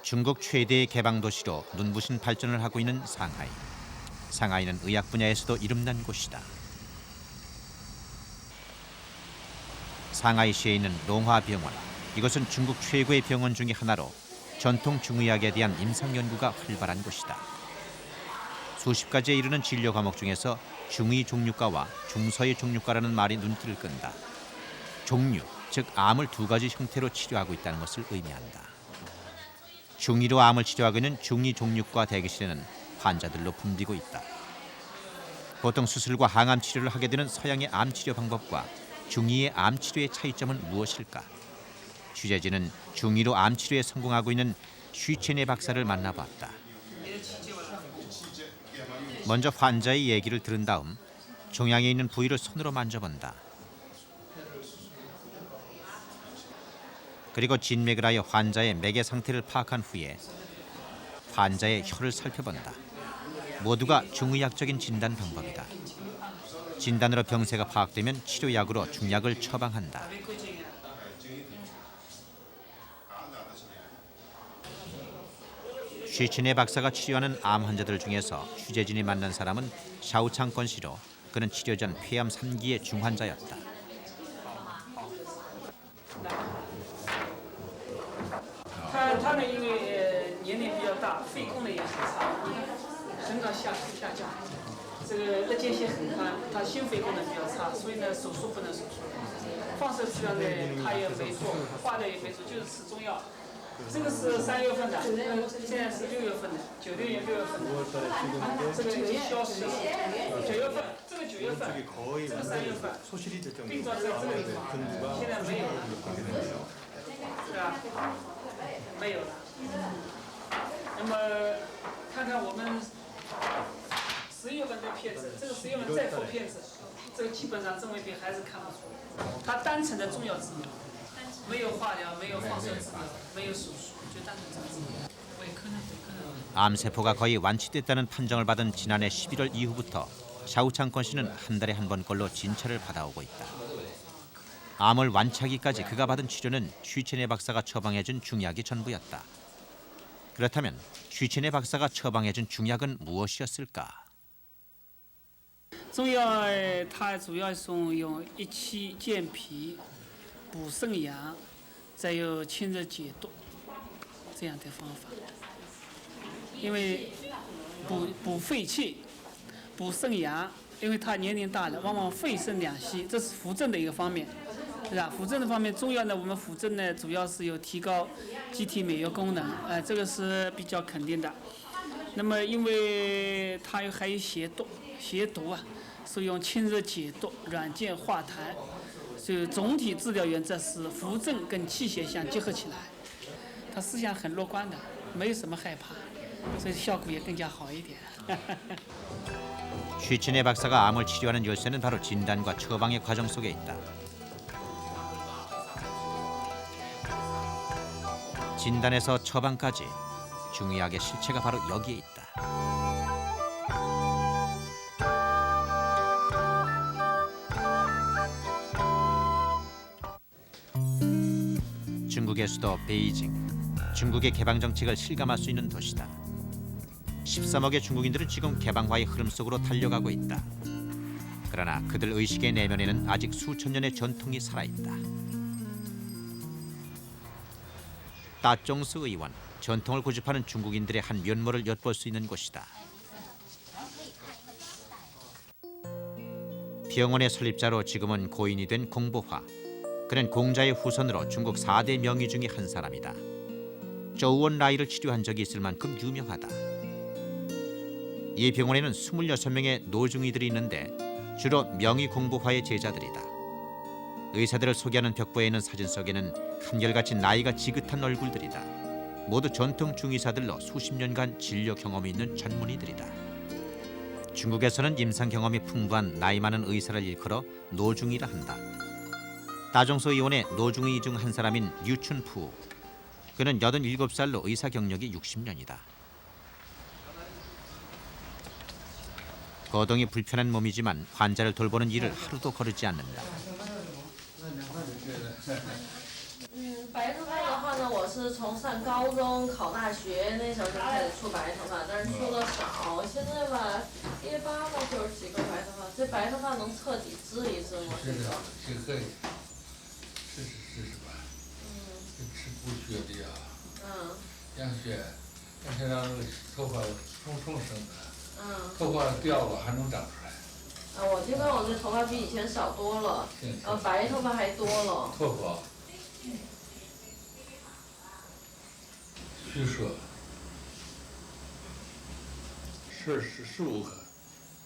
중국 최대의 개방 도시로 눈부신 발전을 하고 있는 상하이. 상하이는 의학 분야에서도 이름난 곳이다. 상하이시에 있는 롱화병원. 이것은 중국 최고의 병원 중의 하나로 전통 중의학에 대한 임상 연구가 활발한 곳이다. 수십 가지에 이르는 진료 과목 중에서 중의 종류과와 중서의 종류과라는 말이 눈길을 끈다. 종류, 즉 암을 두 가지 형태로 치료하고 있다는 것을 의미한다. 중의로 암을 치료하고 있는 중의 종류과 대기실에는 환자들로 붐비고 있다. 보통 수술과 항암 치료를 하게 되는 서양의 암 치료 방법과 중의의 암 치료의 차이점은 무엇일까? 취재진은 중의로 암 치료에 성공하고 있는 쉬첸예 박사를 만나봤다. 먼저 환자의 얘기를 들은 다음 종양에 있는 부위를 손으로 만져본다. 그리고 진맥을 하여 환자의 맥의 상태를 파악한 후에 환자의 혀를 살펴본다. 모두가 중의학적인 진단 방법이다. 진단으로 병세가 파악되면 치료약으로 중약을 처방한다. 쉬첸예 박사가 치료하는 암 환자들 중에서 취재진이 만난 사람은 샤오창권 씨로 그는 치료 전 폐암 3기의 중환자였다. 他呢，因为年龄比较大，肺功能也很差，肾脏下降，这个日间线很宽，他心肺功能比较差，所以呢手术不能手术。放射治疗呢他也没做，化疗也没做，就是吃中药。这个是3月份的，现在是6月份的，96年6月份的，这个已经消失了。9月份，这个9月份，这个3月份，病状在这个地方，现在没有了，是吧？ 没有了。那么看看我们10月份的片子，这个10月份再复片子，这个基本上郑卫平还是看不出。他单纯的中药治疗，没有化疗，没有放射治疗，没有手术，就单纯这样治疗。 암세포가 거의 완치됐다는 판정을 받은 지난해 11월 이후부터 샤오창권 씨는 한 달에 한 번꼴로 진찰을 받아오고 있다. 암을 완치하기까지 그가 받은 치료는 쉬첸예 박사가 처방해준 중약이 전부였다. 그렇다면 쉬첸예 박사가 처방해준 중약은 무엇이었을까? 中药它主要是用益气健脾、补肾阳，再有清热解毒这样的方法。因为补肺气、补肾阳，因为他年龄大了，往往肺肾两稀，这是扶正的一个方面。 是吧？扶正的方面，中药呢，我们扶正呢，主要是有提高机体免疫功能，这个是比较肯定的。那么，因为它还有邪毒啊，是用清热解毒、软健化痰，所以总体治疗原则是扶正跟气血相结合起来。他思想很乐观的，没有什么害怕，所以效果也更加好一点。쉬첸예 박사가 암을 치료하는 열쇠는 바로 진단과 처방의 과정 속에 있다. 진단에서 처방까지 중의학의 실체가 바로 여기에 있다. 중국의 수도 베이징. 중국의 개방 정책을 실감할 수 있는 도시다. 13억의 중국인들은 지금 개방화의 흐름 속으로 달려가고 있다. 그러나 그들 의식의 내면에는 아직 수천 년의 전통이 살아있다. 따종스 의원, 전통을 고집하는 중국인들의 한 면모를 엿볼 수 있는 곳이다. 병원의 설립자로 지금은 고인이 된 공보화. 그는 공자의 후손으로 중국 4대 명의 중의 한 사람이다. 저우원 라이를 치료한 적이 있을 만큼 유명하다. 이 병원에는 26명의 노중의들이 있는데 주로 명의 공보화의 제자들이다. 의사들을 소개하는 벽보에 있는 사진 속에는 한결같이 나이가 지긋한 얼굴들이다. 모두 전통 중의사들로 수십 년간 진료 경험이 있는 전문의들이다. 중국에서는 임상 경험이 풍부한 나이 많은 의사를 일컬어 노중의라 한다. 따종서 의원의 노중의 중 한 사람인 류춘푸. 그는 87살로 의사 경력이 60년이다. 거동이 불편한 몸이지만 환자를 돌보는 일을 하루도 거르지 않는다. 白日拍的话呢，呢，我是从上高中、考大学那时候就开始出白头发，但是出的少。现在吧，一般吧就是几个白头发，这白头发能彻底治一治吗？这个。这可以，试试吧。吃补血的呀。养血，而且让头发重生的。头发掉了还能长出来。我这边我这头发比以前少多了，白头发还多了。头发。虚设。是无可。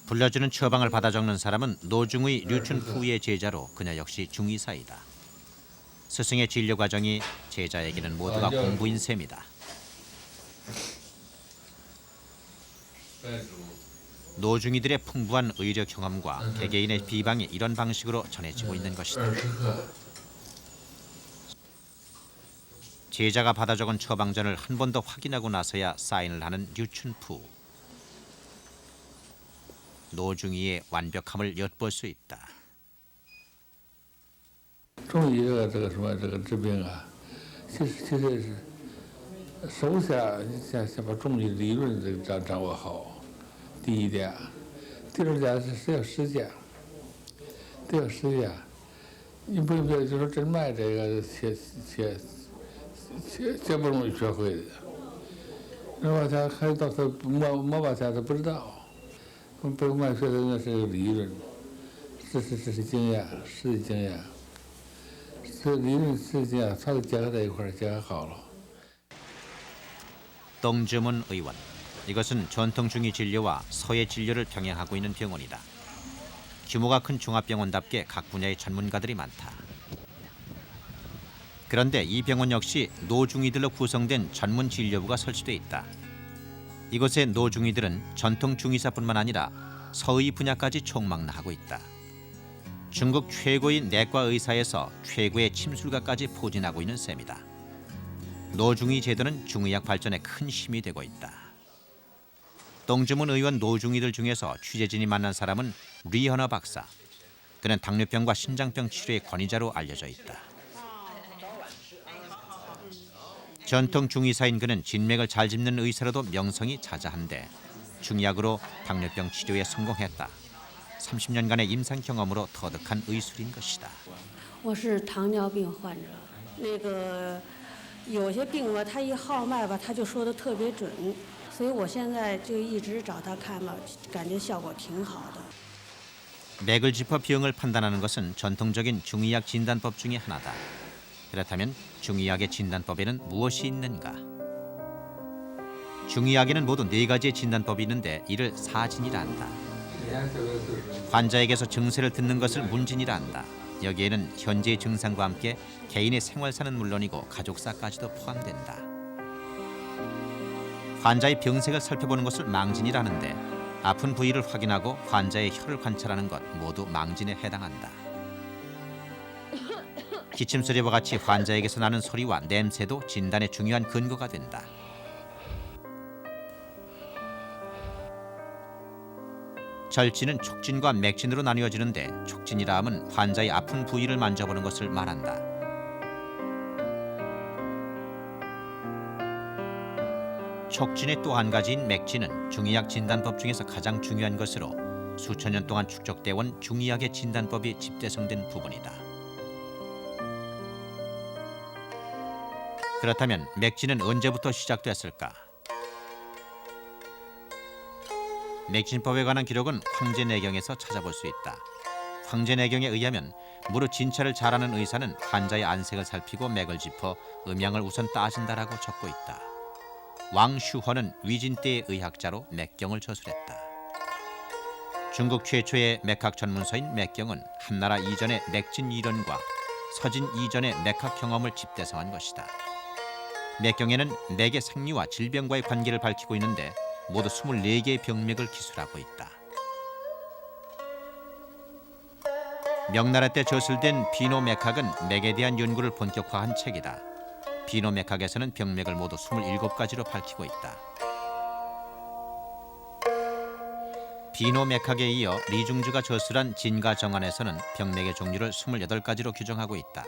불려주는 처방을 받아 적는 사람은 노중의 류춘푸의 제자로 그녀 역시 중의사이다. 스승의 진료 과정이 제자에게는 모두가 공부인 셈이다. 노중이들의 풍부한 의료 경험과 개개인의 비방이 이런 방식으로 전해지고 있는 것이다. 제자가 받아 적은 처방전을 한 번 더 확인하고 나서야 사인을 하는 류춘푸. 노중이의 완벽함을 엿볼 수 있다. 中医这个什么这个治病啊，其实是首先把中医理论这个掌握好，第一点，第二点是要实践，得要实践。你不就说诊脉这个且不容易学会的，那往前还到他没往前他不知道。 北脉学的那是理论，这是经验，实际经验。这理论实际经验，它都结合在一块儿，结合好了。 똥주문 의원. 이것은 전통 중의 진료와 서예 진료를 병행하고 있는 병원이다. 규모가 큰 종합병원답게 각 분야의 전문가들이 많다. 그런데 이 병원 역시 노중이들로 구성된 전문 진료부가 설치돼 있다. 이곳의 노중이들은 전통 중의사뿐만 아니라 서의 분야까지 총망라하고 있다. 중국 최고의 내과 의사에서 최고의 침술가까지 포진하고 있는 셈이다. 노중의 제도는 중의학 발전에 큰 힘이 되고 있다. 똥주문 의원 노중이들 중에서 취재진이 만난 사람은 리허너 박사. 그는 당뇨병과 신장병 치료의 권위자로 알려져 있다. 전통 중의사인 그는 진맥을 잘 짚는 의사로도 명성이 자자한데 중의학으로 당뇨병 치료에 성공했다. 30년간의 임상 경험으로 터득한 의술인 것이다. 我是糖尿病患者，有些病吧，他一号脉吧，他就说的特别准，所以我现在就一直找他看吧，感觉效果挺好的。 맥을 짚어 병을 판단하는 것은 전통적인 중의학 진단법 중에 하나다. 그렇다면 중의학의 진단법에는 무엇이 있는가? 중의학에는 모두 4가지의 진단법이 있는데 이를 사진이라 한다. 환자에게서 증세를 듣는 것을 문진이라 한다. 여기에는 현재의 증상과 함께 개인의 생활사는 물론이고 가족사까지도 포함된다. 환자의 병색을 살펴보는 것을 망진이라 하는데 아픈 부위를 확인하고 환자의 혀를 관찰하는 것 모두 망진에 해당한다. 기침소리와 같이 환자에게서 나는 소리와 냄새도 진단의 중요한 근거가 된다. 절진은 촉진과 맥진으로 나뉘어지는데 촉진이라 함은 환자의 아픈 부위를 만져보는 것을 말한다. 촉진의 또 한 가지인 맥진은 중의학 진단법 중에서 가장 중요한 것으로 수천 년 동안 축적돼 온 중의학의 진단법이 집대성된 부분이다. 그렇다면 맥진은 언제부터 시작됐을까? 맥진법에 관한 기록은 황제내경에서 찾아볼 수 있다. 황제내경에 의하면 무릇 진찰을 잘하는 의사는 환자의 안색을 살피고 맥을 짚어 음양을 우선 따진다라고 적고 있다. 왕슈허는 위진 때의 의학자로 맥경을 저술했다. 중국 최초의 맥학 전문서인 맥경은 한나라 이전의 맥진 이론과 서진 이전의 맥학 경험을 집대성한 것이다. 맥경에는 맥의 생리와 질병과의 관계를 밝히고 있는데 모두 24개의 병맥을 기술하고 있다. 명나라 때 저술된 비노맥학은 맥에 대한 연구를 본격화한 책이다. 비노맥학에서는 병맥을 모두 27가지로 밝히고 있다. 비노맥학에 이어 리중주가 저술한 진가정안에서는 병맥의 종류를 28가지로 규정하고 있다.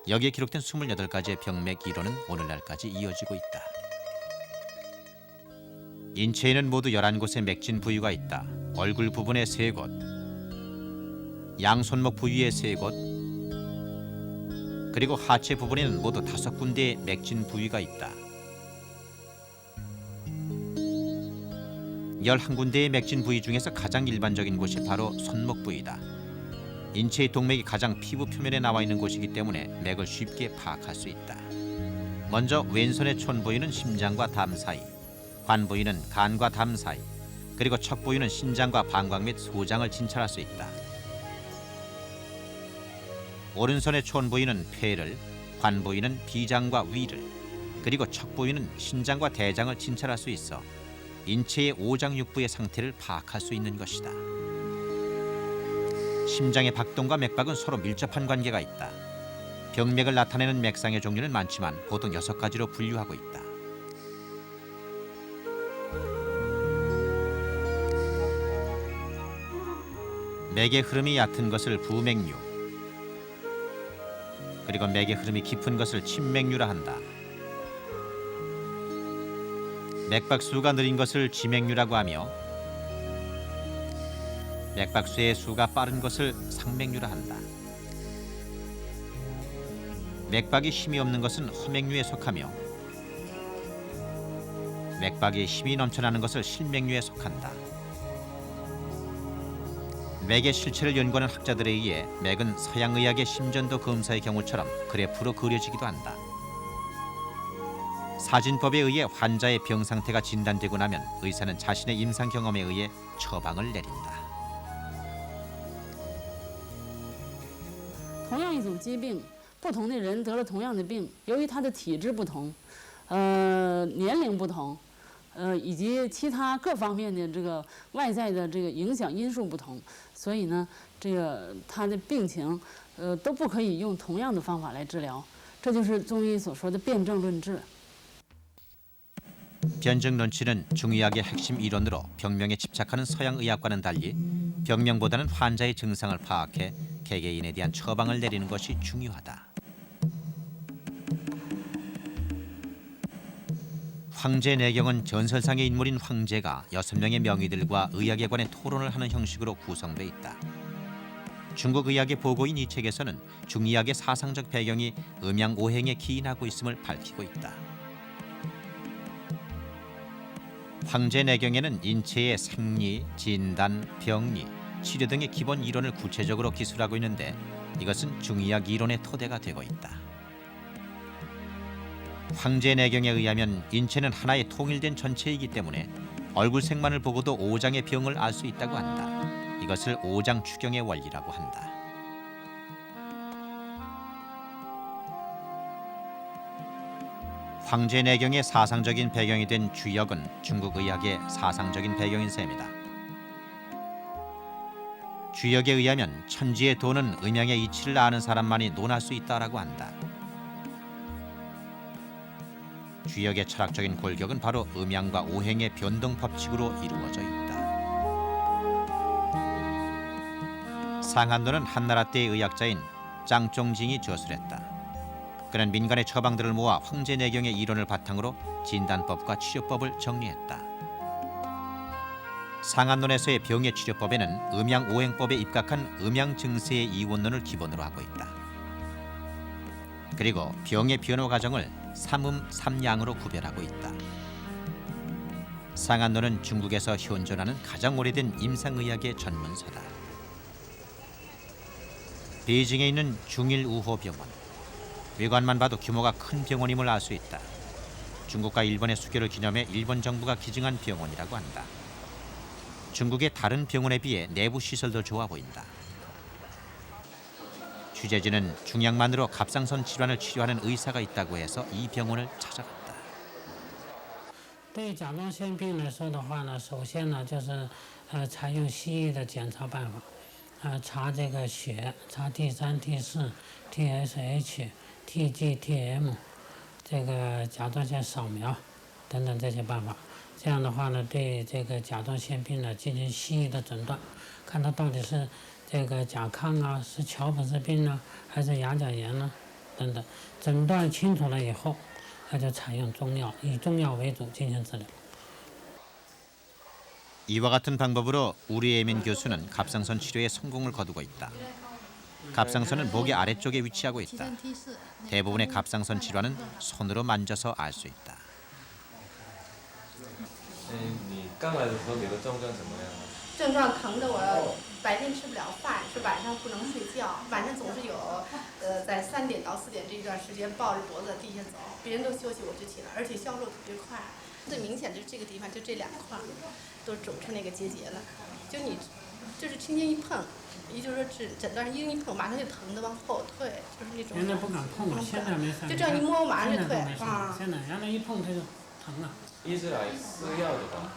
여기에 기록된 28가지의 병맥 이론은 오늘날까지 이어지고 있다. 인체에는 모두 11곳의 맥진 부위가 있다. 얼굴 부분에 3곳, 양손목 부위에 3곳, 그리고 하체 부분에는 모두 5군데의 맥진 부위가 있다. 11군데의 맥진 부위 중에서 가장 일반적인 곳이 바로 손목 부위다. 인체의 동맥이 가장 피부 표면에 나와 있는 곳이기 때문에 맥을 쉽게 파악할 수 있다. 먼저 왼손의 촌 부위는 심장과 담 사이, 관 부위는 간과 담 사이, 그리고 척 부위는 신장과 방광 및 소장을 진찰할 수 있다. 오른손의 촌 부위는 폐를, 관 부위는 비장과 위를, 그리고 척 부위는 신장과 대장을 진찰할 수 있어 인체의 오장육부의 상태를 파악할 수 있는 것이다. 심장의 박동과 맥박은 서로 밀접한 관계가 있다. 병맥을 나타내는 맥상의 종류는 많지만 보통 6가지로 분류하고 있다. 맥의 흐름이 얕은 것을 부맥류, 그리고 맥의 흐름이 깊은 것을 침맥류라 한다. 맥박수가 느린 것을 지맥류라고 하며 맥박수의 수가 빠른 것을 상맥류라 한다. 맥박이 힘이 없는 것은 허맥류에 속하며 맥박이 힘이 넘쳐나는 것을 실맥류에 속한다. 맥의 실체를 연구하는 학자들에 의해 맥은 서양의학의 심전도 검사의 경우처럼 그래프로 그려지기도 한다. 사진법에 의해 환자의 병 상태가 진단되고 나면 의사는 자신의 임상 경험에 의해 처방을 내린다. 同样一种疾病，不同的人得了同样的病，由于他的体质不同，年龄不同，以及其他各方面的这个外在的这个影响因素不同，所以呢，这个他的病情，都不可以用同样的方法来治疗，这就是中医所说的辨证论治。 변증 논치는 중의학의 핵심 이론으로 병명에 집착하는 서양의학과는 달리 병명보다는 환자의 증상을 파악해 개개인에 대한 처방을 내리는 것이 중요하다. 황제내경은 전설상의 인물인 황제가 6명의 명의들과 의학에 관해 토론을 하는 형식으로 구성돼 있다. 중국 의학의 보고인 이 책에서는 중의학의 사상적 배경이 음양오행에 기인하고 있음을 밝히고 있다. 황제내경에는 인체의 생리, 진단, 병리, 치료 등의 기본 이론을 구체적으로 기술하고 있는데 이것은 중의학 이론의 토대가 되고 있다. 황제내경에 의하면 인체는 하나의 통일된 전체이기 때문에 얼굴색만을 보고도 오장의 병을 알 수 있다고 한다. 이것을 오장추경의 원리라고 한다. 황제내경의 사상적인 배경이 된 주역은 중국 의학의 사상적인 배경인 셈이다. 주역에 의하면 천지의 도는 음양의 이치를 아는 사람만이 논할 수 있다라고 한다. 주역의 철학적인 골격은 바로 음양과 오행의 변동 법칙으로 이루어져 있다. 상한노는 한나라 때의 의학자인 짱종징이 저술했다. 그는 민간의 처방들을 모아 황제내경의 이론을 바탕으로 진단법과 치료법을 정리했다. 상한론에서의 병의 치료법에는 음양오행법에 입각한 음양증세의 이원론을 기본으로 하고 있다. 그리고 병의 변화 과정을 삼음, 삼양으로 구별하고 있다. 상한론은 중국에서 현존하는 가장 오래된 임상의학의 전문서다. 베이징에 있는 중일우호병원. 외관만 봐도 규모가 큰 병원임을 알 수 있다. 중국과 일본의 수교를 기념해 일본 정부가 기증한 병원이라고 한다. 중국의 다른 병원에 비해 내부 시설도 좋아 보인다. 취재진은 중약만으로 갑상선 질환을 치료하는 의사가 있다고 해서 이 병원을 찾아갔다. 对甲状腺病来说的话呢，首先呢就是采用西医的检查办法，查这个血，查 T3、T4、TSH、TGTM， 这个甲状腺扫描等等这些办法。这样的话呢，对这个甲状腺病呢进行西医的诊断，看它到底是这个甲亢啊，是桥本氏病呢，还是亚甲炎呢？等等。诊断清楚了以后，那就采用中药，以中药为主进行治疗。 이와 같은 방법으로 우리 예민 교수는 갑상선 치료에 성공을 거두고 있다. 갑상선은 목의 아래쪽에 위치하고 있다. 대부분의 갑상선 질환은 손으로 만져서 알 수 있다. 你刚来的时候你的症状怎么样？症状疼的我白天吃不了饭，是晚上不能睡觉，晚上总是有在3点到4点这一段时间抱着脖子在地下走，别人都休息我就起来，而且消落特别快。最明显就是这个地方，就这2块都肿成那个结节了，就你就是轻轻一碰，也就是说诊断上一碰，马上就疼的往后退，就是那种。原来不敢碰了，现在没事。就这样一摸，马上就退啊。现在原来一碰它就疼了。一直来吃药的吧，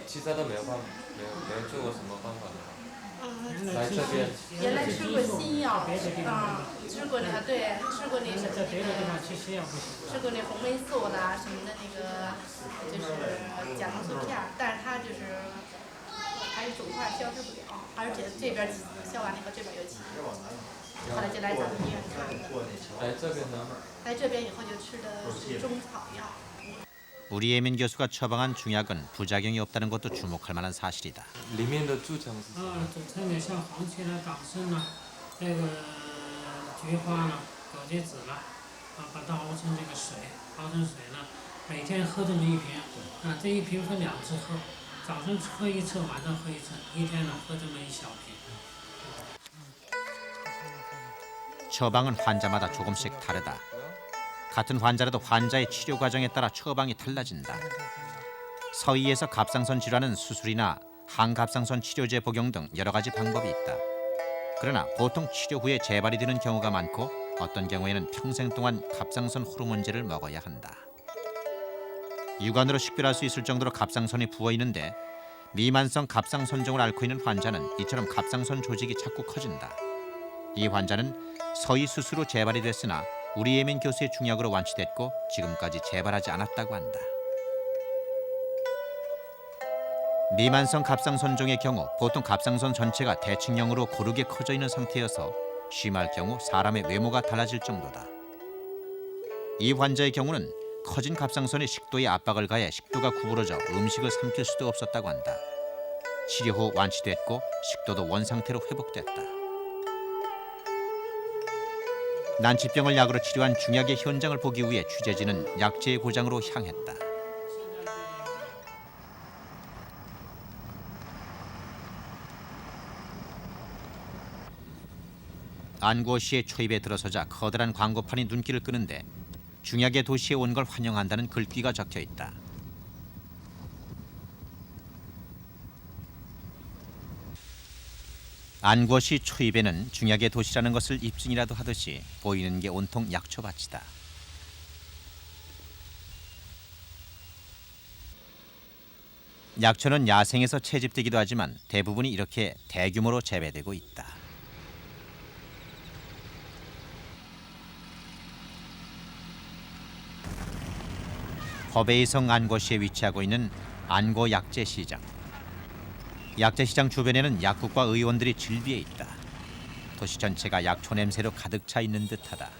其他都没有做过什么方法的。来这边。原来吃过西药，吃过那对，吃过那什么吃过那红霉素啦什么的那个，就是甲状腺片，但是它就是还是肿块消失不了，而且这边消完了以后这边又起，后来就来咱们医院看的。来这边呢？来这边以后就吃的是中草药。 우리 예민 교수가 처방한 중약은 부작용이 없다는 것도 주목할 만한 사실이다. 里面的组成是什么？组成的像黄芪啦、党参啦、这个菊花啦、枸杞子啦，把它熬成这个水，熬成水呢，每天喝这么1瓶，这1瓶分2次喝，早上喝1次，晚上喝1次，一天呢喝这么1小瓶。 처방은 환자마다 조금씩 다르다. 같은 환자라도 환자의 치료 과정에 따라 처방이 달라진다. 서의에서 갑상선 질환은 수술이나 항갑상선 치료제 복용 등 여러 가지 방법이 있다. 그러나 보통 치료 후에 재발이 되는 경우가 많고 어떤 경우에는 평생 동안 갑상선 호르몬제를 먹어야 한다. 육안으로 식별할 수 있을 정도로 갑상선이 부어 있는데 미만성 갑상선종을 앓고 있는 환자는 이처럼 갑상선 조직이 자꾸 커진다. 이 환자는 서의 수술 후 재발이 됐으나 우리 예민 교수의 중약으로 완치됐고 지금까지 재발하지 않았다고 한다. 미만성 갑상선종의 경우 보통 갑상선 전체가 대칭형으로 고르게 커져 있는 상태여서 심할 경우 사람의 외모가 달라질 정도다. 이 환자의 경우는 커진 갑상선에 식도에 압박을 가해 식도가 구부러져 음식을 삼킬 수도 없었다고 한다. 치료 후 완치됐고 식도도 원상태로 회복됐다. 난치병을 약으로 치료한 중약의 현장을 보기 위해 취재진은 약재의 고장으로 향했다. 안구시의 초입에 들어서자 커다란 광고판이 눈길을 끄는데 중약의 도시에 온 걸 환영한다는 글귀가 적혀 있다. 안구시 초입에는 중약의 도시라는 것을 입증이라도 하듯이 보이는 게 온통 약초밭이다. 약초는 야생에서 채집되기도 하지만 대부분이 이렇게 대규모로 재배되고 있다. 허베이성 안고시에 위치하고 있는 안고 약재시장. 약재시장 주변에는 약국과 의원들이 질비해 있다. 도시 전체가 약초 냄새로 가득 차 있는 듯하다.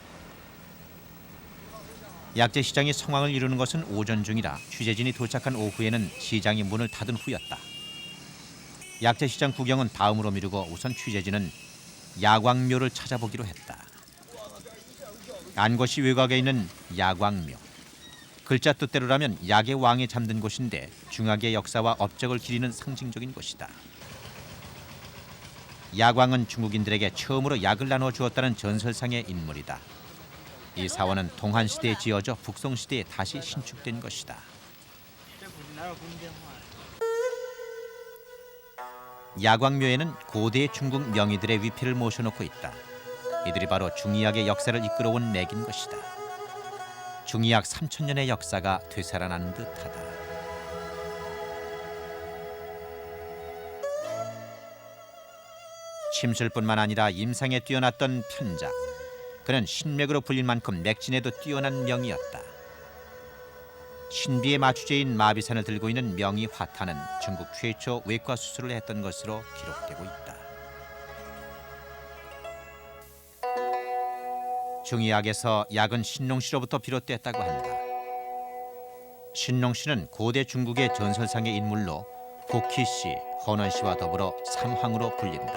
약재시장이 성황을 이루는 것은 오전 중이라 취재진이 도착한 오후에는 시장이 문을 닫은 후였다. 약재시장 구경은 다음으로 미루고 우선 취재진은 야광묘를 찾아보기로 했다. 안고시 외곽에 있는 야광묘. 글자 뜻대로라면 약의 왕에 잠든 곳인데 중약의 역사와 업적을 기리는 상징적인 곳이다. 야광은 중국인들에게 처음으로 약을 나눠 주었다는 전설상의 인물이다. 이 사원은 동한시대에 지어져 북송시대에 다시 신축된 것이다. 야광묘에는 고대 중국 명의들의 위패를 모셔놓고 있다. 이들이 바로 중의학의 역사를 이끌어온 맥인 것이다. 중의학 3000년의 역사가 되살아나는 듯하다. 침술뿐만 아니라 임상에 뛰어났던 편작. 그는 신맥으로 불릴 만큼 맥진에도 뛰어난 명이었다. 신비의 마취제인 마비산을 들고 있는 명의 화타는 중국 최초 외과 수술을 했던 것으로 기록되고 있다. 중의학에서 약은 신농시로부터 비롯됐다고 한다. 신농시는 고대 중국의 전설상의 인물로 복희씨, 헌원씨와 더불어 삼황으로 불린다.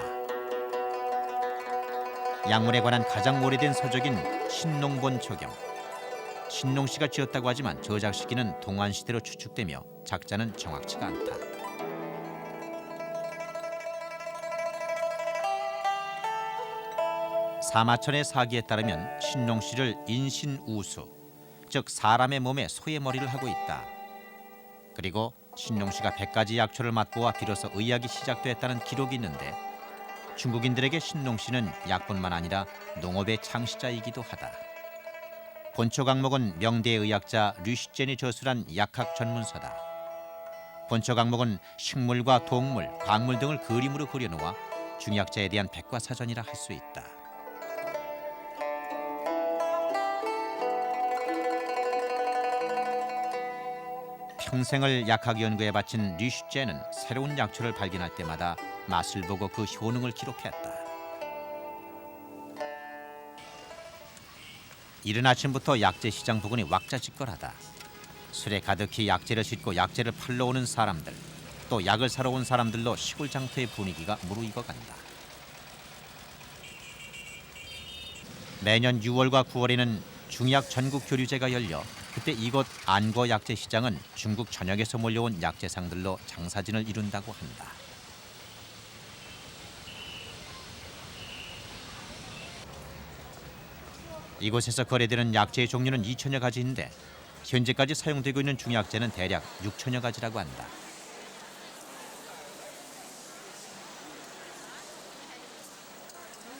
약물에 관한 가장 오래된 서적인 신농본초경. 신농씨가 지었다고 하지만 저작 시기는 동안시대로 추측되며 작자는 정확치가 않다. 사마천의 사기에 따르면 신농씨를 인신우수, 즉 사람의 몸에 소의 머리를 하고 있다. 그리고 신농씨가 100가지 약초를 맛보아 비로소 의학이 시작됐다는 기록이 있는데 중국인들에게 신농씨는 약뿐만 아니라 농업의 창시자이기도 하다. 본초 강목은 명대의 의학자 류시젠이 저술한 약학 전문서다. 본초 강목은 식물과 동물, 광물 등을 그림으로 그려놓아 중약자에 대한 백과사전이라 할 수 있다. 평생을 약학 연구에 바친 류시젠은 새로운 약초를 발견할 때마다 맛을 보고 그 효능을 기록했다. 이른 아침부터 약재 시장 부근이 왁자지껄하다. 술에 가득히 약재를 싣고 약재를 팔러 오는 사람들, 또 약을 사러 온 사람들로 시골 장터의 분위기가 무르익어간다. 매년 6월과 9월에는 중약 전국 교류제가 열려 그때 이곳 안거 약재 시장은 중국 전역에서 몰려온 약재상들로 장사진을 이룬다고 한다. 이곳에서 거래되는 약재의 종류는 2천여 가지인데 현재까지 사용되고 있는 중약재는 대략 6천여 가지라고 한다.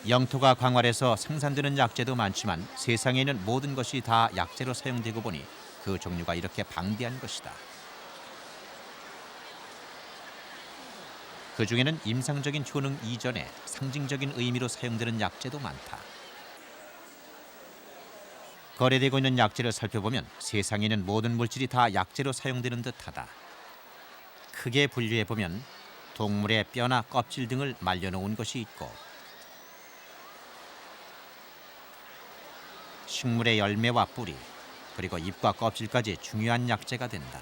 영토가 광활해서 생산되는 약재도 많지만 세상에 있는 모든 것이 다 약재로 사용되고 보니 그 종류가 이렇게 방대한 것이다. 그 중에는 임상적인 효능 이전에 상징적인 의미로 사용되는 약재도 많다. 거래되고 있는 약재를 살펴보면 세상에 있는 모든 물질이 다 약재로 사용되는 듯하다. 크게 분류해보면 동물의 뼈나 껍질 등을 말려놓은 것이 있고 식물의 열매와 뿌리, 그리고 잎과 껍질까지 중요한 약재가 된다.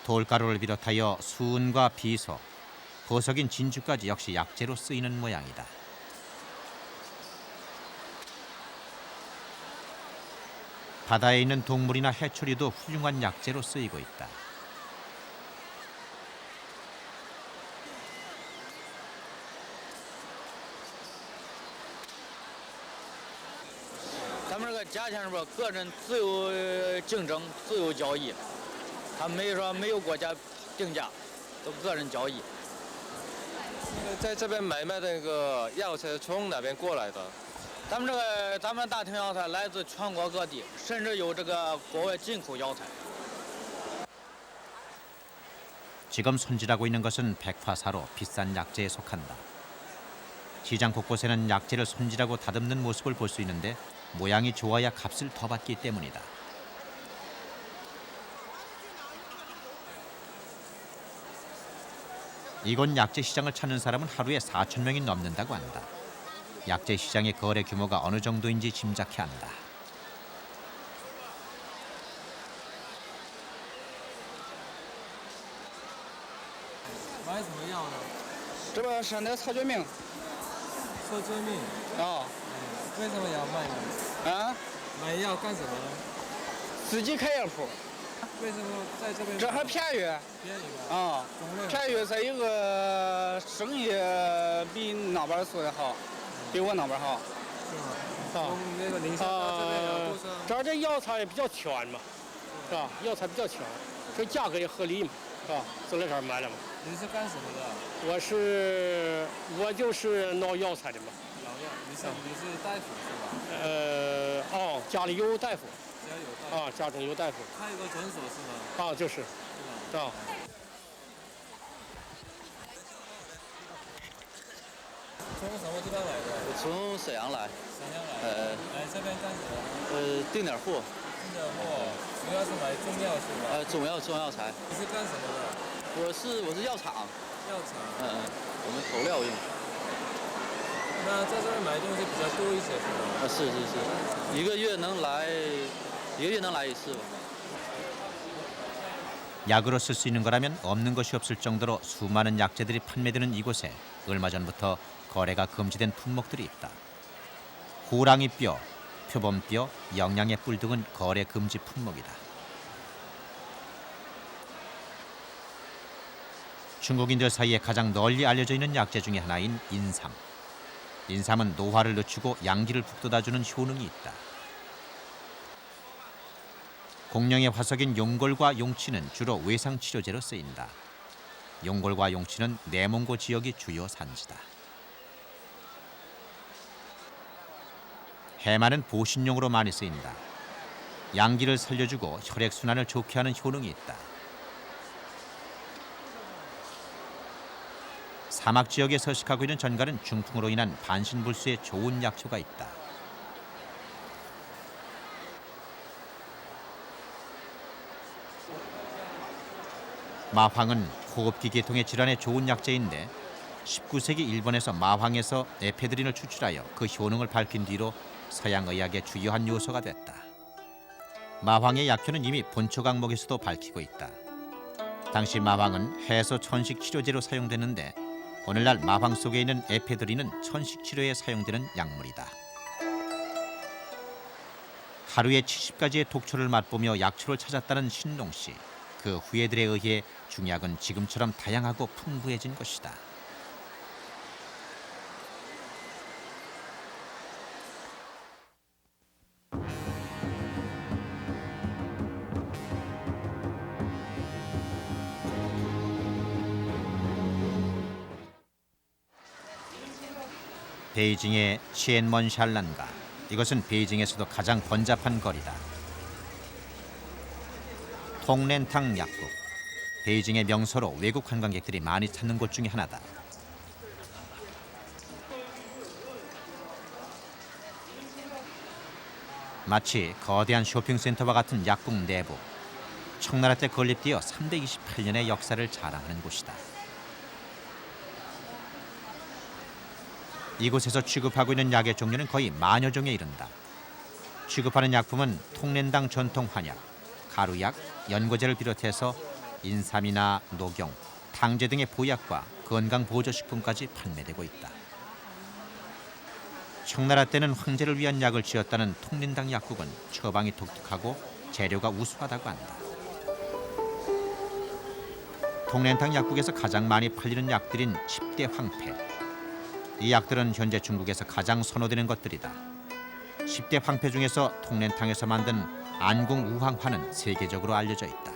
돌가루를 비롯하여 수은과 비소, 보석인 진주까지 역시 약재로 쓰이는 모양이다. 바다에 있는 동물이나 해초리도 훌륭한 약재로 쓰이고 있다.咱们这个价钱是不个人自由竞争、自由交易，他没有国家定价，都个人交易。在这边买卖的那个药材从哪边过来的？咱们大庭药材来自全国各地，甚至有这个国外进口药材。 지금 손질하고 있는 것은 백화사로 비싼 약재에 속한다. 시장 곳곳에는 약재를 손질하고 다듬는 모습을 볼 수 있는데 모양이 좋아야 값을 더 받기 때문이다. 이곳 약재 시장을 찾는 사람은 하루에 4,000명이 넘는다고 한다. 약재 시장의 거래 규모가 어느 정도인지 짐작해 한다. 买什么药呢？这边是那草决明说救命。啊为什么要卖呢？啊，买药干什么呢？自己开药铺，为什么在这边？这还便宜便宜吗？啊，种类便宜再一个生意比那边做的好，比我那边好。是吗？啊从那个宁夏到这边有多少？这儿这药材比较全嘛，是吧？药材比较全，这价格也合理嘛，是吧？就来这儿买了嘛。 你是干什么的？我就是弄药材的嘛。老药，你是大夫是吧？家里有大夫。家有大夫。啊，家中有大夫。开一个诊所是吗？啊，就是。是吧？啊。从什么地方来的？从沈阳来。沈阳来。来这边干什么？订点货。订点货，主要是买中药是吧？中药材。你是干什么的？我是药厂。药材。我们投料用。那在这边买东西比较多一些，是吧？是，一个月能来一次吧。 약으로 쓸 수 있는 거라면 없는 것이 없을 정도로 수많은 약재들이 판매되는 이곳에 얼마 전부터 거래가 금지된 품목들이 있다. 호랑이뼈, 표범뼈, 영양의 뿔 등은 거래 금지 품목이다. 중국인들 사이에 가장 널리 알려져 있는 약재 중에 하나인 인삼. 인삼은 노화를 늦추고 양기를 북돋아주는 효능이 있다. 공룡의 화석인 용골과 용치는 주로 외상치료제로 쓰인다. 용골과 용치는 내몽고 지역이 주요 산지다. 해마는 보신용으로 많이 쓰인다. 양기를 살려주고 혈액순환을 좋게 하는 효능이 있다. 사막 지역에 서식하고 있는 전갈은 중풍으로 인한 반신불수에 좋은 약효가 있다. 마황은 호흡기 계통의 질환에 좋은 약재인데 19세기 일본에서 마황에서 에페드린을 추출하여 그 효능을 밝힌 뒤로 서양 의학의 주요한 요소가 됐다. 마황의 약효는 이미 본초 강목에서도 밝히고 있다. 당시 마황은 해소 천식 치료제로 사용됐는데 오늘날 마황 속에 있는 에페드린은 천식 치료에 사용되는 약물이다. 하루에 70가지의 독초를 맛보며 약초를 찾았다는 신동 씨. 그 후예들에 의해 중약은 지금처럼 다양하고 풍부해진 것이다. 베이징의 치엔먼샬란가. 이것은 베이징에서도 가장 번잡한 거리다. 통렌탕 약국. 베이징의 명소로 외국 관광객들이 많이 찾는 곳 중에 하나다. 마치 거대한 쇼핑센터와 같은 약국 내부. 청나라 때 건립되어 328년의 역사를 자랑하는 곳이다. 이곳에서 취급하고 있는 약의 종류는 거의 만여 종에 이른다. 취급하는 약품은 통렌당 전통 한약, 가루약, 연고제를 비롯해서 인삼이나 녹용, 탕제 등의 보약과 건강보조식품까지 판매되고 있다. 청나라 때는 황제를 위한 약을 지었다는 통린당 약국은 처방이 독특하고 재료가 우수하다고 한다. 통렌탕 약국에서 가장 많이 팔리는 약들인 10대 황패. 이 약들은 현재 중국에서 가장 선호되는 것들이다. 10대 황패 중에서 통렌탕에서 만든 안궁우황화는 세계적으로 알려져 있다.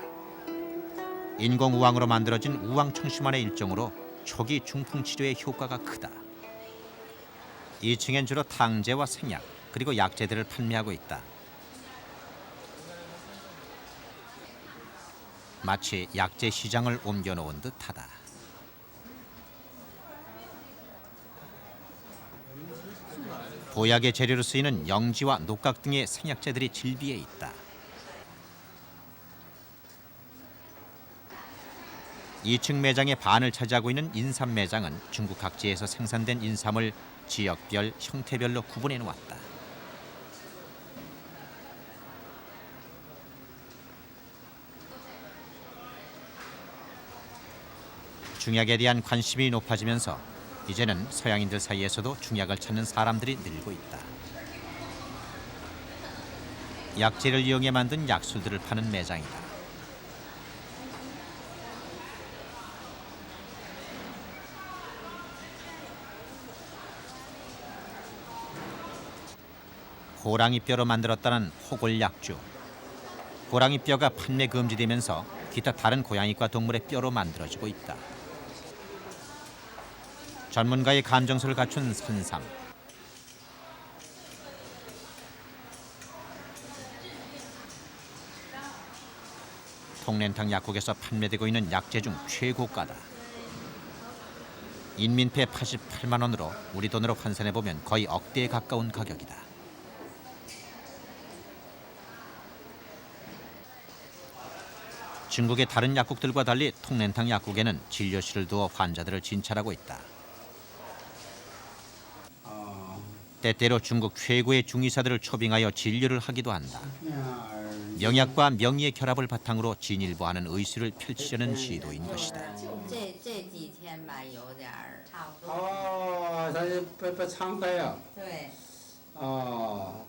인공우황으로 만들어진 우황청심환의 일종으로 초기 중풍 치료에 효과가 크다. 2층엔 주로 탕제와 생약 그리고 약재들을 판매하고 있다. 마치 약재 시장을 옮겨놓은 듯하다. 보약의 재료로 쓰이는 영지와 녹각 등의 생약재들이 질비해 있다. 이 층 매장의 반을 차지하고 있는 인삼 매장은 중국 각지에서 생산된 인삼을 지역별, 형태별로 구분해 놓았다. 중약에 대한 관심이 높아지면서 이제는 서양인들 사이에서도 중약을 찾는 사람들이 늘고 있다. 약재를 이용해 만든 약술들을 파는 매장이다. 호랑이뼈로 만들었다는 호골약주. 호랑이뼈가 판매 금지되면서 기타 다른 고양이과 동물의 뼈로 만들어지고 있다. 전문가의 감정서를 갖춘 산삼. 통렌탕 약국에서 판매되고 있는 약재 중 최고가다. 인민폐 88만 원으로 우리 돈으로 환산해보면 거의 억대에 가까운 가격이다. 중국의 다른 약국들과 달리 통렌탕 약국에는 진료실을 두어 환자들을 진찰하고 있다. 때때로 중국 최고의 중의사들을 초빙하여 진료를 하기도 한다. 명약과 명의의 결합을 바탕으로 진일보하는 의술을 펼치려는 시도인 것이다. 这几天吧，有点儿差不多。哦，他就不常规啊。对。哦。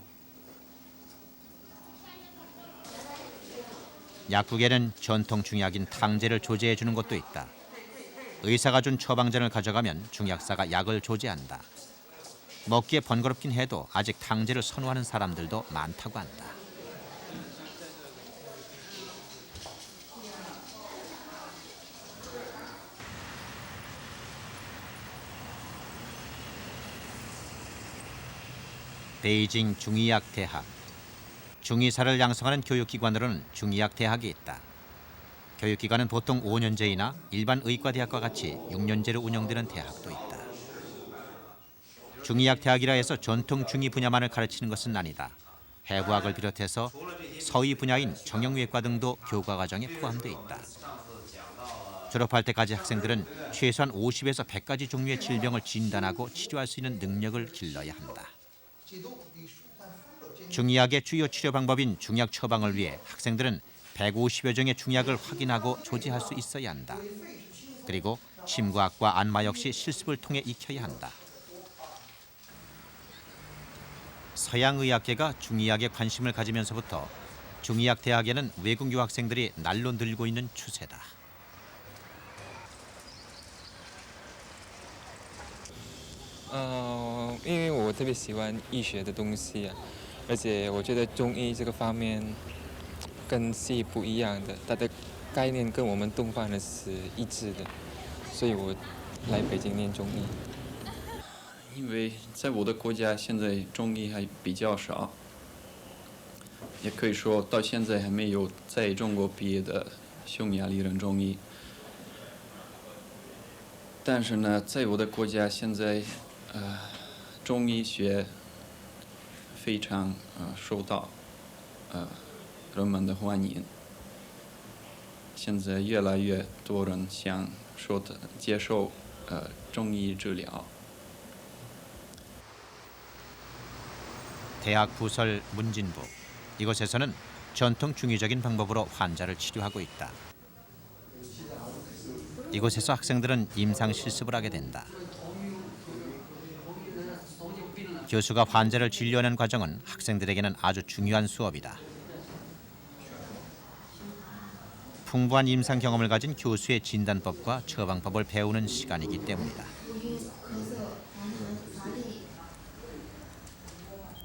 약국에는 전통 중약인 탕제를 조제해 주는 곳도 있다. 의사가 준 처방전을 가져가면 중약사가 약을 조제한다. 먹기에 번거롭긴 해도 아직 탕제를 선호하는 사람들도 많다고 한다. 베이징 중의학대학. 중의사를 양성하는 교육기관으로는 중의학대학이 있다. 교육기관은 보통 5년제이나 일반 의과대학과 같이 6년제로 운영되는 대학도 있다. 중의학대학이라 해서 전통 중의 분야만을 가르치는 것은 아니다. 해부학을 비롯해서 서의 분야인 정형외과 등도 교과 과정에 포함되어 있다. 졸업할 때까지 학생들은 최소한 50에서 100가지 종류의 질병을 진단하고 치료할 수 있는 능력을 길러야 한다. 중의학의 주요 치료 방법인 중약 처방을 위해 학생들은 150여 종의 중약을 확인하고 조제할 수 있어야 한다. 그리고 침구학과 안마 역시 실습을 통해 익혀야 한다. 서양의학계가 중의학에 관심을 가지면서부터 중의학 대학에는 외국 유학생들이 날로 늘고 있는 추세다. 因为我特别喜欢医学的东西，而且我觉得中医这个方面跟西医不一样的，它的概念跟我们东方的是一致的，所以我来北京念中医。因为在我的国家现在中医还比较少，也可以说到现在还没有在中国毕业的匈牙利人中医。但是呢，在我的国家现在，中医学非常受到人们的欢迎。现在越来越多人想说的接受中医治疗。 대학 부설 문진부. 이곳에서는 전통 중의적인 방법으로 환자를 치료하고 있다. 이곳에서 학생들은 임상 실습을 하게 된다. 교수가 환자를 진료하는 과정은 학생들에게는 아주 중요한 수업이다. 풍부한 임상 경험을 가진 교수의 진단법과 처방법을 배우는 시간이기 때문이다.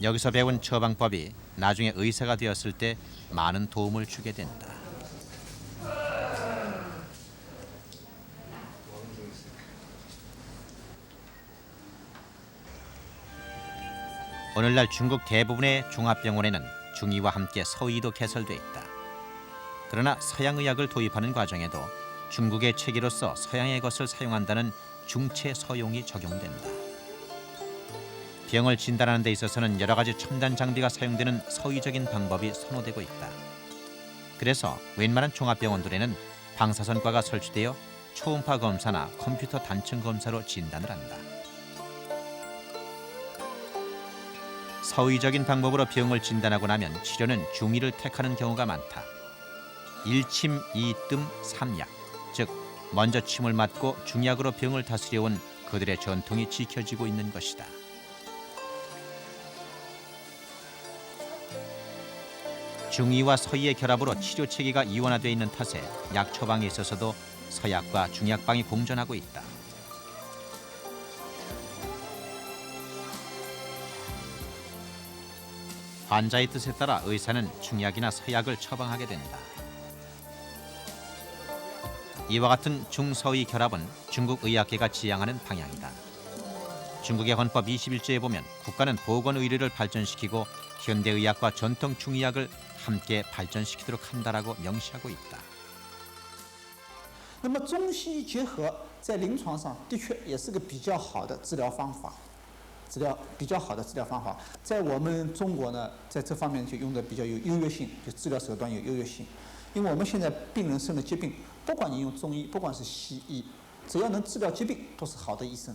여기서 배운 처방법이 나중에 의사가 되었을 때 많은 도움을 주게 된다. 오늘날 중국 대부분의 종합병원에는 중의와 함께 서의도 개설돼 있다. 그러나 서양의학을 도입하는 과정에도 중국의 체계로서 서양의 것을 사용한다는 중체 서용이 적용된다. 병을 진단하는 데 있어서는 여러 가지 첨단 장비가 사용되는 서의적인 방법이 선호되고 있다. 그래서 웬만한 종합병원들에는 방사선과가 설치되어 초음파 검사나 컴퓨터 단층 검사로 진단을 한다. 서의적인 방법으로 병을 진단하고 나면 치료는 중의를 택하는 경우가 많다. 1침, 2뜸, 3약, 즉 먼저 침을 맞고 중약으로 병을 다스려온 그들의 전통이 지켜지고 있는 것이다. 중의와 서의의 결합으로 치료 체계가 이원화되어 있는 탓에 약 처방에 있어서도 서약과 중약방이 공존하고 있다. 환자의 뜻에 따라 의사는 중약이나 서약을 처방하게 된다. 이와 같은 중서의 결합은 중국 의학계가 지향하는 방향이다. 중국의 헌법 21조에 보면 국가는 보건의료를 발전시키고 현대의학과 전통 중의학을 함께 발전시키도록 한다라고 명시하고 있다. 那么中西医结合在临床上的确也是个比较好的治疗方法，在我们中国呢，在这方面就用的比较有优越性，就治疗手段有优越性。因为我们现在病人生的疾病，不管你用中医，不管是西医，只要能治疗疾病，都是好的医生，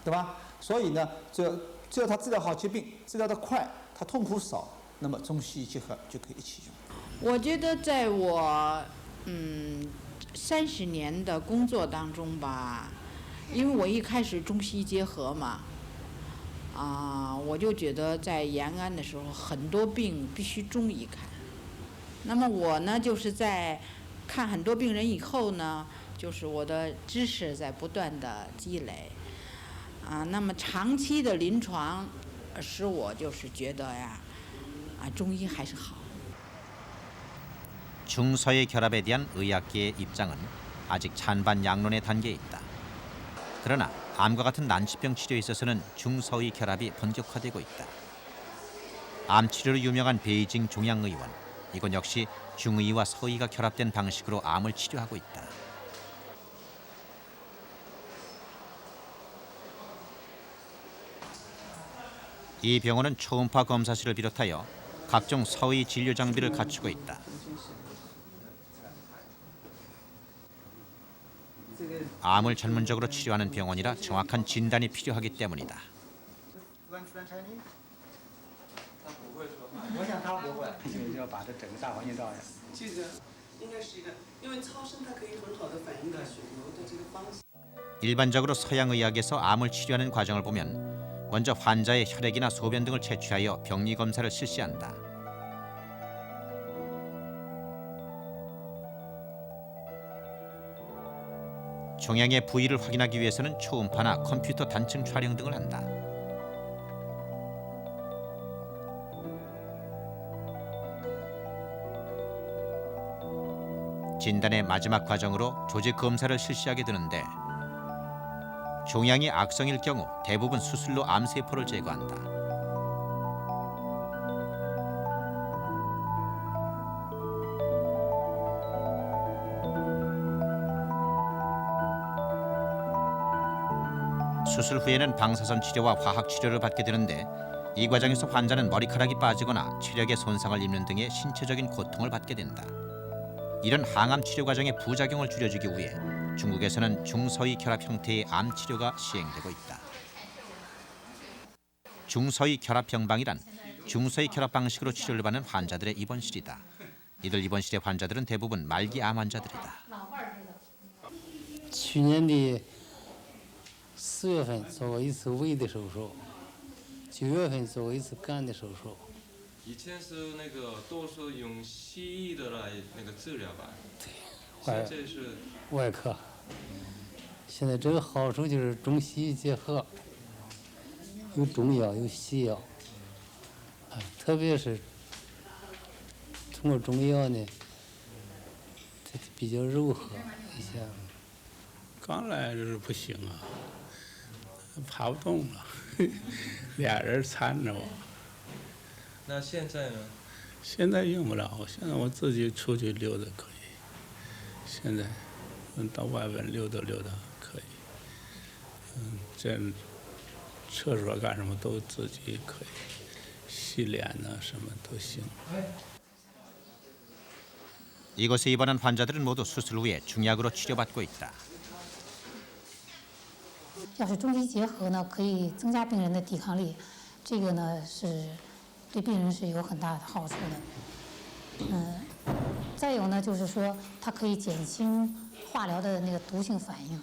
对吧？所以呢，只要他治疗好疾病，治疗得快，他痛苦少，那么中西医结合就可以一起用。我觉得在我30年的工作当中吧，因为我一开始中西医结合嘛，我就觉得在延安的时候，很多病必须中医看。那么我呢，就是在看很多病人以后呢，就是我的知识在不断的积累，那么长期的临床，使我就是觉得呀，中医还是好。 중서의 결합에 대한 의학계의 입장은 아직 찬반양론의 단계에 있다. 그러나 암과 같은 난치병 치료에 있어서는 중서의 결합이 본격화되고 있다. 암 치료로 유명한 베이징 종양의원, 이곳 역시 중의와 서의가 결합된 방식으로 암을 치료하고 있다. 이 병원은 초음파 검사실을 비롯하여 각종 서의 진료 장비를 갖추고 있다. 암을 전문적으로 치료하는 병원이라 정확한 진단이 필요하기 때문이다. 我想他不会，就要把这整个大环境照下。这个应该是一个，因为超声它可以很好的反映到血流的这个方向。 일반적으로 서양의학에서 암을 치료하는 과정을 보면 먼저 환자의 혈액이나 소변 등을 채취하여 병리 검사를 실시한다. 종양의 부위를 확인하기 위해서는 초음파나 컴퓨터 단층 촬영 등을 한다. 진단의 마지막 과정으로 조직 검사를 실시하게 되는데 종양이 악성일 경우 대부분 수술로 암세포를 제거한다. 수술 후에는 방사선 치료와 화학 치료를 받게 되는데 이 과정에서 환자는 머리카락이 빠지거나 체력에 손상을 입는 등의 신체적인 고통을 받게 된다. 이런 항암 치료 과정의 부작용을 줄여주기 위해 중국에서는 중서의 결합 형태의 암 치료가 시행되고 있다. 중서의 결합 병방이란 중서의 결합 방식으로 치료를 받는 환자들의 입원실이다. 이들 입원실의 환자들은 대부분 말기 암 환자들이다. 去年的4月份做过一次胃的手术，9月份做过一次肝的手术。以前是那个都是用西医的来那个治疗吧？对，现在是外科。现在这个好处就是中西医结合，有中药有西药，特别是通过中药呢，它比较柔和一些。刚来就是不行啊，爬不动了，俩人搀着我。那现在呢？现在用不了，现在我自己出去溜达可以。现在，到外边溜达溜达可以。这厕所干什么都自己可以，洗脸呐什么都行。 이곳에 입원한 환자들은 모두 수술 후에 중약으로 치료받고 있다. 要是中西结合呢，可以增加病人的抵抗力，这个呢是对病人是有很大的好处的。再有呢就是说它可以减轻化疗的那个毒性反应，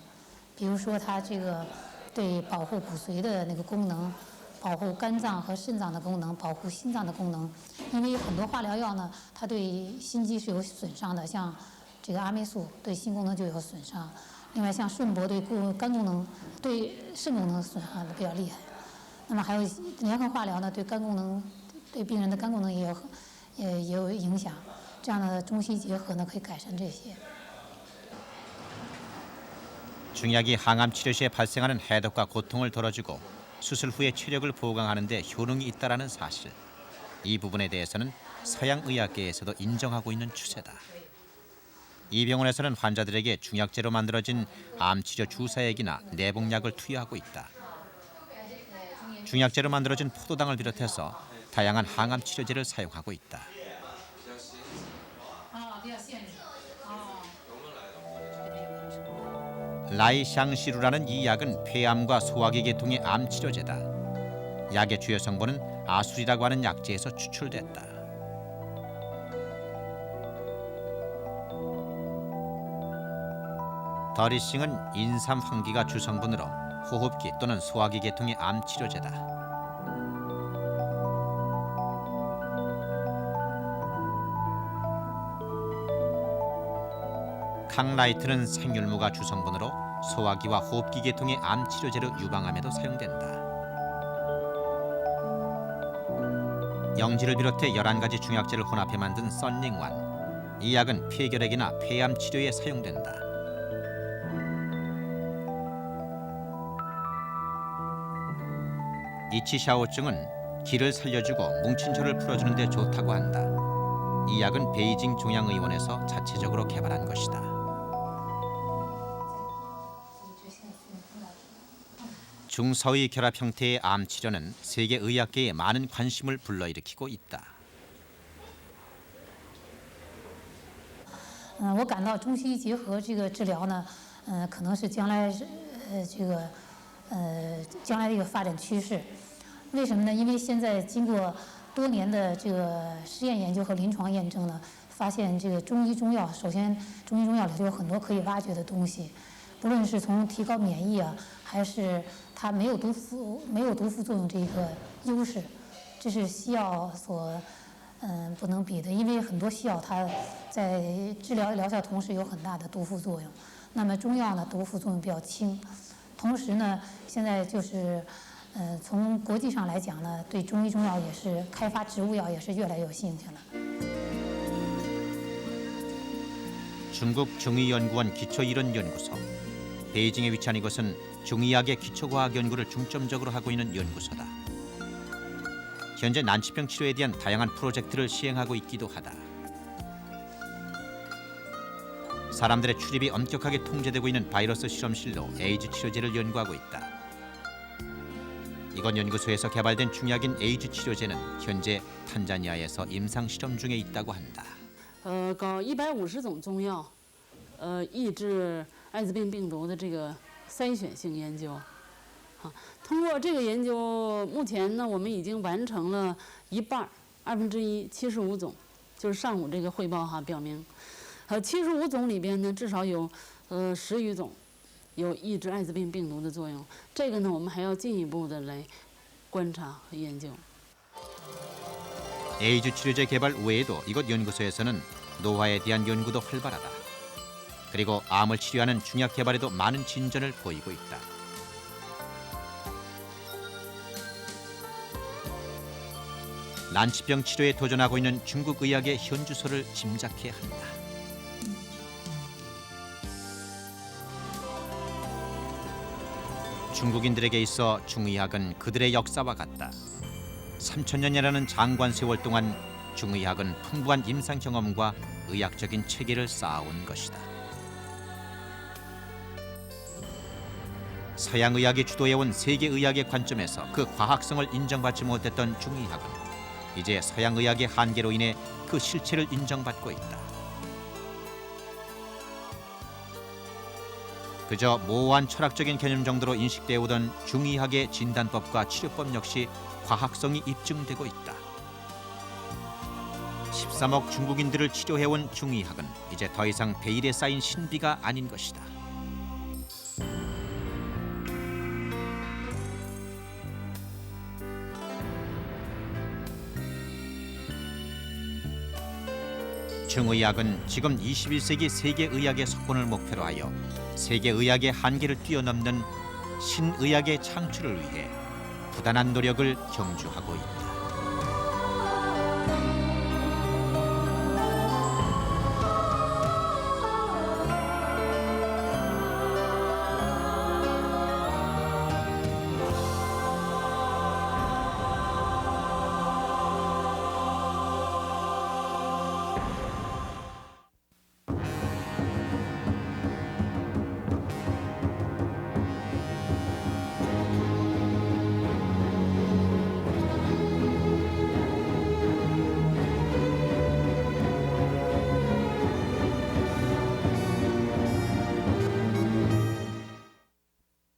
比如说它这个对保护骨髓的那个功能，保护肝脏和肾脏的功能，保护心脏的功能。因为很多化疗药呢，它对心肌是有损伤的，像这个阿霉素对心功能就有损伤。 另外，像顺铂对肝功能、对肾功能损伤的比较厉害。那么还有联合化疗呢，对肝功能、对病人的肝功能也有影响。这样的中西结合呢，可以改善这些。 중약이 항암 치료 시에 발생하는 해독과 고통을 덜어주고 수술 후에 체력을 보강하는 데 효능이 있다라는 사실. 이 부분에 대해서는 서양 의학계에서도 인정하고 있는 추세다. 이 병원에서는 환자들에게 중약제로 만들어진 암 치료 주사액이나 내복약을 투여하고 있다. 중약제로 만들어진 포도당을 비롯해서 다양한 항암 치료제를 사용하고 있다. 라이샹시루라는 이 약은 폐암과 소화기 계통의 암 치료제다. 약의 주요 성분은 아술이라고 하는 약재에서 추출됐다. 더리싱은 인삼 황기가 주성분으로 호흡기 또는 소화기 계통의 암 치료제다. 캉라이트는 생율무가 주성분으로 소화기와 호흡기 계통의 암 치료제로 유방암에도 사용된다. 영지를 비롯해 11가지 중약재를 혼합해 만든 썬링완. 이 약은 폐결핵이나 폐암 치료에 사용된다. 이치샤오증은 기를 살려주고 뭉친 혀를 풀어주는 데 좋다고 한다. 이 약은 베이징 종양의원에서 자체적으로 개발한 것이다. 중서의 결합 형태의 암 치료는 세계 의학계에 많은 관심을 불러일으키고 있다. 我感到中西医结合这个治疗呢，可能是将来将来的一个发展趋势。为什么呢？因为现在经过多年的这个实验研究和临床验证呢，发现这个中医中药，首先中医中药里头有很多可以挖掘的东西，不论是从提高免疫啊，还是它没有毒副作用这个优势，这是西药所不能比的。因为很多西药它在治疗疗效同时有很大的毒副作用，那么中药呢毒副作用比较轻。同时呢，现在就是从国际上来讲呢，对中医中药也是开发植物药也是越来越有兴趣了。 중국 중의연구원 기초이론연구소. 베이징에 위치한 이곳은 중의학의 기초과학 연구를 중점적으로 하고 있는 연구소다. 현재 난치병 치료에 대한 다양한 프로젝트를 시행하고 있기도 하다. 사람들의 출입이 엄격하게 통제되고 있는 바이러스 실험실로 에이즈 치료제를 연구하고 있다. 이건 연구소에서 개발된 중약인 에이즈 치료제는 현재 탄자니아에서 임상 실험 중에 있다고 한다. 搞150种中药，抑制艾滋病病毒的这个筛选性研究，啊，通过这个研究，目前呢，我们已经完成了一半，1/2， 75种，就是上午这个汇报哈表明，75种里边呢，至少有10余种有抑制艾滋病病毒的作用，这个呢，我们还要进一步的来观察和研究。 에이즈 치료제 개발 외에도 이곳 연구소에서는 노화에 대한 연구도 활발하다. 그리고 암을 치료하는 중약 개발에도 많은 진전을 보이고 있다. 난치병 치료에 도전하고 있는 중국 의학의 현주소를 짐작해야 한다. 중국인들에게 있어 중의학은 그들의 역사와 같다. 3000년이라는 장관 세월 동안 중의학은 풍부한 임상 경험과 의학적인 체계를 쌓아온 것이다. 서양 의학이 주도해온 세계 의학의 관점에서 그 과학성을 인정받지 못했던 중의학은 이제 서양 의학의 한계로 인해 그 실체를 인정받고 있다. 그저 모호한 철학적인 개념 정도로 인식되어 오던 중의학의 진단법과 치료법 역시 과학성이 입증되고 있다. 13억 중국인들을 치료해온 중의학은 이제 더 이상 베일에 쌓인 신비가 아닌 것이다. 중의학은 지금 21세기 세계의학의 석권을 목표로 하여 세계의학의 한계를 뛰어넘는 신의학의 창출을 위해 부단한 노력을 경주하고 있다.